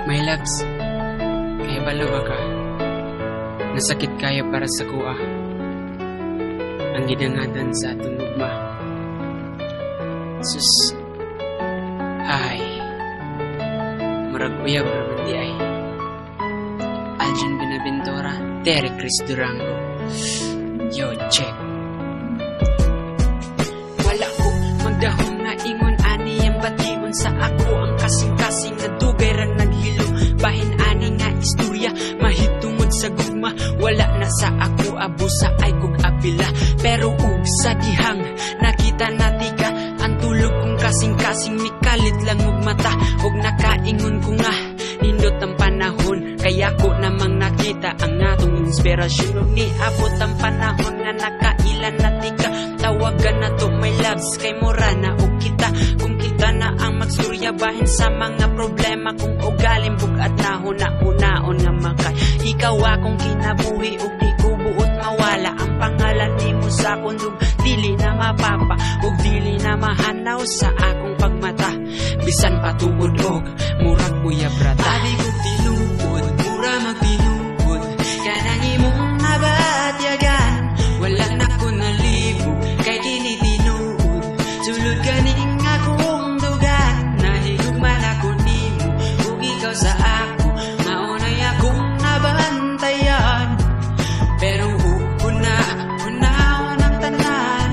My loves, kaya balawa ka. Nasakit kaya para sa kuha. Ang ginangadan sa atong lugma. Sus, ay, marag uyab naman di ay. Aljan Binaventura, Terry Chris Durango. Yo, check. Wala ko magdahong na ingon ani ang batiun sa ako ang kasing-kasing na dugay ra naghilo. Bahin ani nga istorya mahitungod sa gugma. Wala na sa ako abusa ay kog apila. Pero ug sa dihang nakita natika ang tulog kong kasing-kasing mikalit lang og mata. Og nakaingon ko nga nindot ang panahon kaya ko namang nakita ang atong inspirasyon. Og niabot ang panahon nga nakailan natika. Tawagan na to my loves kay mura na og kita. Kung kita na ang magstorya bahin sa mga problema. Kung ugaling bugat na huna-hunaon nga makay. Ikaw akong kinabuhi og di ko buot mawala. Ang pangalan nimo sa kundog dili na mapapa og dili na mahanaw sa akong pagmata. Bisan patuod og murag kuya brata. Abi ko tinuod, mura magtinuod. Kanang imong nabatyagan, wala na ko nalibog kay kini tinuod. Sulod kaning akong dugan, nahigugman ako nimo ug ikaw sa ako. Maunay akong nabantayan, pero hunaon ang tanan.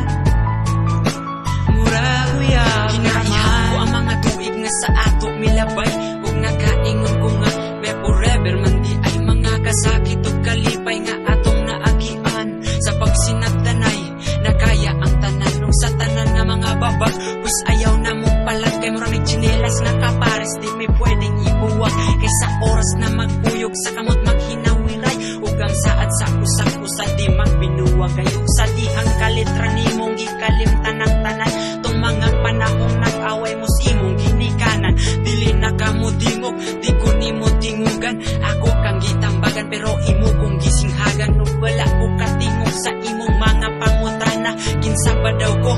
Mura kuya kinaihaw ang mga tuig nga sa ato milabay. Ug nakaingon ko nga may forever man di ay mga kasakit ug kalipay nga atong naagian. Sa pagsinagdanay nakaya ang tanan nung sa tanan nga mga babag. Pues ayaw na mong palag kay mura may chinelas nga kapares di may pwedeng ibuwag. Kay sa oras na magpuyog sa kamot maghinawiray. Ug ang saad sa usap-usap di magbinuwag. Kayong sa dihang kalitra nimong gikalimtan ang tanan. Tong mga panahong nag-away mo simong ginikanan. Dili na kamo dingog, di ko nimo tingugan. Ako kang gitambagan pero imo kong gisinghagan. Nung wala ko katingog sa imong mga pangutana. Kinsa ba daw ko?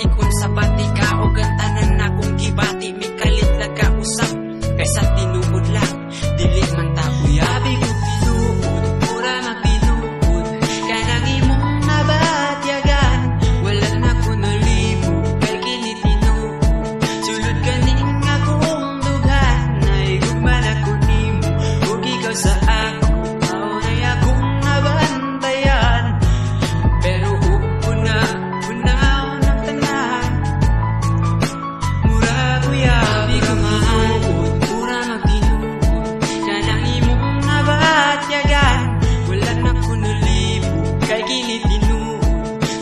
Ikon sa bati ka o gantanan na kong gibati. May kalit lang ka usap kaysa tinuod lang. Dili man tabuya. Abi ko tinuod, mura magtinuod. Kanang imong nabatyagan, wala na ko nalibog kay kini tinuod. Sulod kaning akong dugan, nahigugman ako nimo ug ikaw sa ako. Maunay akong nabantayan, pero hunaon ang tanan. Mura kuya abi ko tinuod, mura magtinuod. Kanang imong nabatyagan, wala na ko nalibog kay kini tinuod.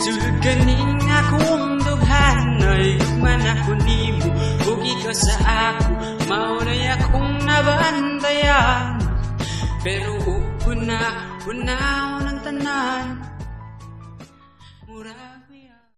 Sulod kaning akong dughan, nahigugman ako nimo ug ikaw sa ako. Maunay akong nabantayan, pero hunaon ang tanan. Mura